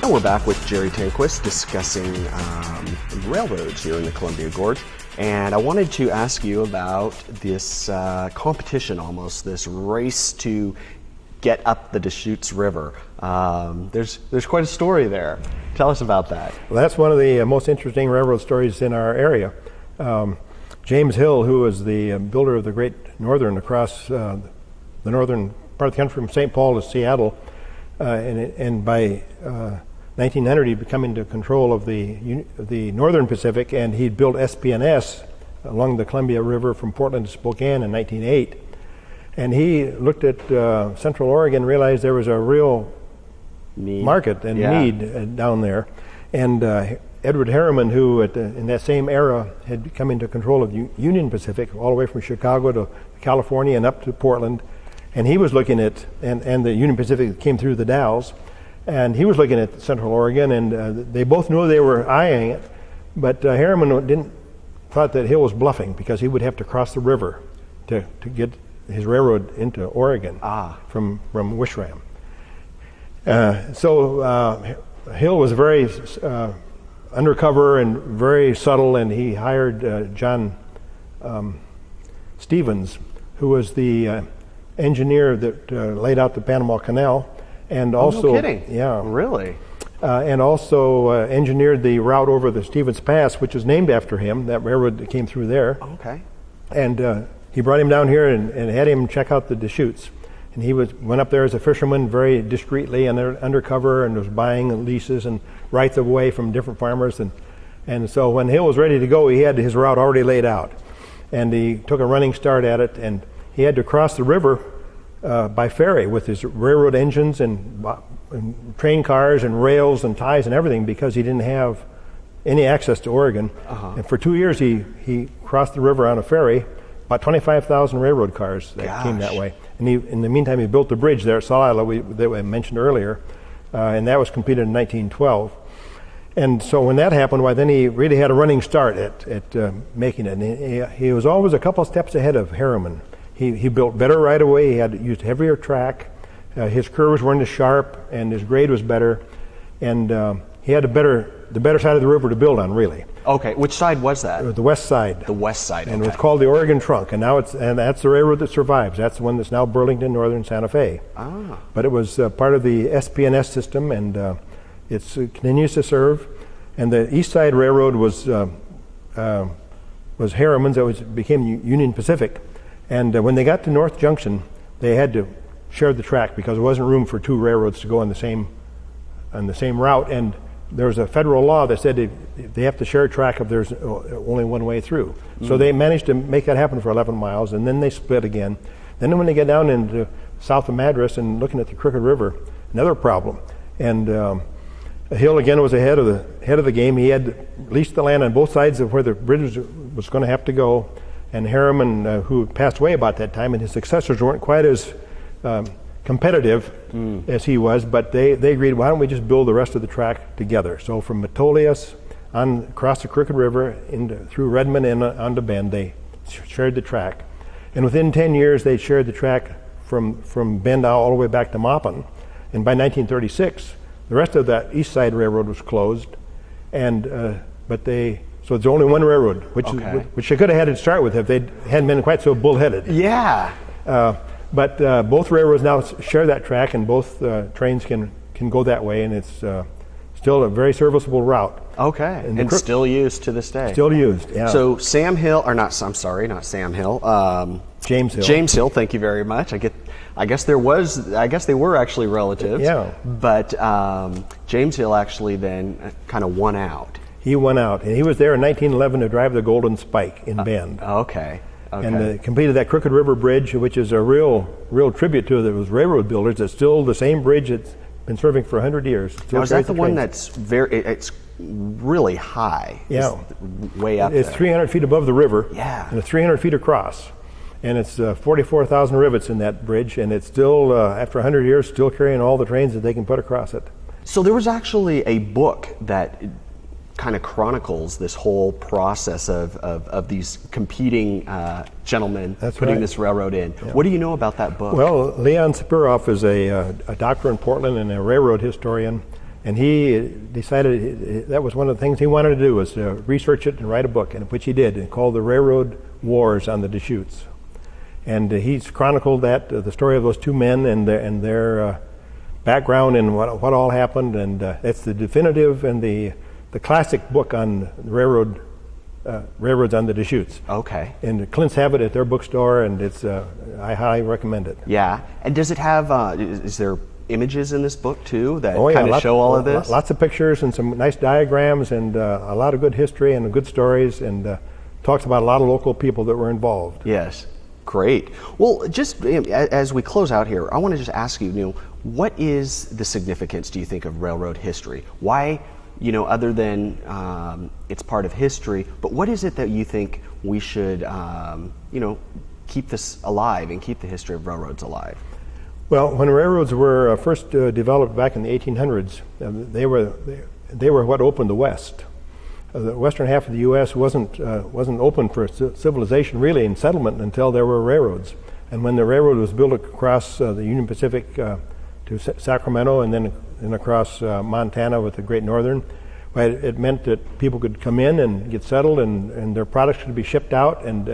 And we're back with Jerry Tanquist discussing railroads here in the Columbia Gorge. And I wanted to ask you about this competition almost, this race to get up the Deschutes River. There's quite a story there. Tell us about that. Well, that's one of the most interesting railroad stories in our area. James Hill, who was the builder of the Great Northern across the northern part of the country from St. Paul to Seattle, and by 1900 he'd come into control of the Northern Pacific, and he'd built SP&S along the Columbia River from Portland to Spokane in 1908. And he looked at Central Oregon, realized there was a real market and need down there. And Edward Harriman, who in that same era had come into control of Union Pacific, all the way from Chicago to California and up to Portland, and he was looking at, and the Union Pacific came through the Dalles, and he was looking at Central Oregon, and they both knew they were eyeing it, but Harriman thought that Hill was bluffing because he would have to cross the river to get his railroad into Oregon from Wishram. So Hill was very undercover and very subtle, and he hired John Stevens, who was the engineer that laid out the Panama Canal, and also, no kidding. Yeah, really, and also engineered the route over the Stevens Pass, which is named after him. That railroad that came through there. Okay, and he brought him down here and had him check out the Deschutes. And he went up there as a fisherman very discreetly and undercover, and was buying leases and rights of way from different farmers. And so when Hill was ready to go, he had his route already laid out. And he took a running start at it, and he had to cross the river by ferry with his railroad engines and train cars and rails and ties and everything, because he didn't have any access to Oregon. And for 2 years he crossed the river on a ferry. About 25,000 railroad cars that came that way. And in the meantime, he built the bridge there at Salila that I mentioned earlier, and that was completed in 1912. And so when that happened, then he really had a running start at making it. And he was always a couple steps ahead of Harriman. He built better right away. He had used heavier track. His curves weren't as sharp, and his grade was better. And he had the better side of the river to build on, really. Okay, which side was that? The west side. The west side, and it was called the Oregon Trunk, and that's the railroad that survives. That's the one that's now Burlington, Northern Santa Fe. But it was part of the SP&S system, and it continues to serve. And the East Side Railroad was Harriman's. That became Union Pacific. And when they got to North Junction, they had to share the track because there wasn't room for two railroads to go on the same route. And there was a federal law that said they have to share a track if there's only one way through. So they managed to make that happen for 11 miles, and then they split again. Then when they get down into south of Madras and looking at the Crooked River, another problem. And Hill again was ahead of the game. He had leased the land on both sides of where the bridge was going to have to go. And Harriman, who passed away about that time, and his successors weren't quite as competitive as he was, but they agreed, why don't we just build the rest of the track together? So from Metolius across the Crooked River through Redmond and onto Bend, they shared the track. And within 10 years, they shared the track from Bend all the way back to Maupin. And by 1936, the rest of that East Side Railroad was closed. And so it's only one railroad, which they could have had to start with if they hadn't been quite so bullheaded. Yeah. But both railroads now share that track, and both trains can go that way, and it's still a very serviceable route. Okay, and still used to this day. Still used, yeah. So Sam Hill, or not? I'm sorry, not Sam Hill. James Hill. James Hill. Thank you very much. I guess they were actually relatives. Yeah. But James Hill actually then kind of won out. He won out, and he was there in 1911 to drive the Golden Spike in Bend. Okay. And completed that Crooked River Bridge, which is a real tribute to those railroad builders. It's still the same bridge that's been serving for 100 years. Now, is that the one that's it's really high? Yeah. It's way up It's there. 300 feet above the river. Yeah. And it's 300 feet across. And it's 44,000 rivets in that bridge, and it's still, after 100 years, still carrying all the trains that they can put across it. So there was actually a book that kind of chronicles this whole process of these competing gentlemen putting this railroad in. Yeah. What do you know about that book? Well, Leon Spiroff is a doctor in Portland and a railroad historian, And he decided that was one of the things he wanted to do, was to research it and write a book, and which he did, and called The Railroad Wars on the Deschutes. And he's chronicled that, the story of those two men and their background and what all happened, and it's the definitive and the classic book on the railroads on the Deschutes. Okay. And the Clint's have it at their bookstore, and it's I highly recommend it. Yeah. And does it have, is there images in this book too that Oh, yeah, kind of show all of this? Lots of pictures and some nice diagrams and a lot of good history and good stories, and talks about a lot of local people that were involved. Yes. Great. Well, just as we close out here, I want to just ask you, what is the significance, do you think, of railroad history? Why, other than it's part of history, but what is it that you think we should, keep this alive and keep the history of railroads alive? Well, when railroads were first developed back in the 1800s, they were what opened the West. The western half of the U.S. wasn't open for civilization really and settlement until there were railroads. And when the railroad was built across the Union Pacific to Sacramento and then across Montana with the Great Northern, it meant that people could come in and get settled, and their products could be shipped out, and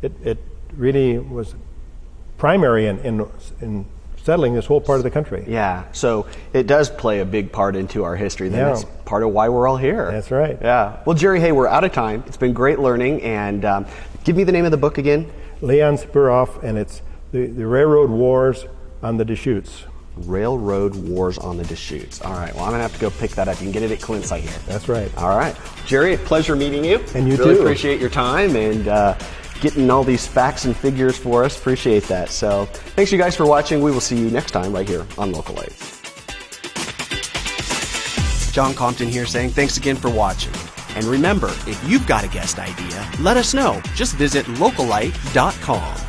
it really was primary in settling this whole part of the country. Yeah, so it does play a big part into our history. That's part of why we're all here. That's right. Yeah. Well, Jerry, hey, we're out of time. It's been great learning, and give me the name of the book again. Leon Spiroff, and it's the Railroad Wars on the Deschutes. Railroad Wars on the Deschutes. All right, well, I'm going to have to go pick that up. You can get it at Clint's, I hear. That's right. All right. Jerry, pleasure meeting you. And you really too. Appreciate your time and getting all these facts and figures for us. Appreciate that. So thanks you guys for watching. We will see you next time right here on Localite. John Compton here saying thanks again for watching. And remember, if you've got a guest idea, let us know. Just visit localite.com.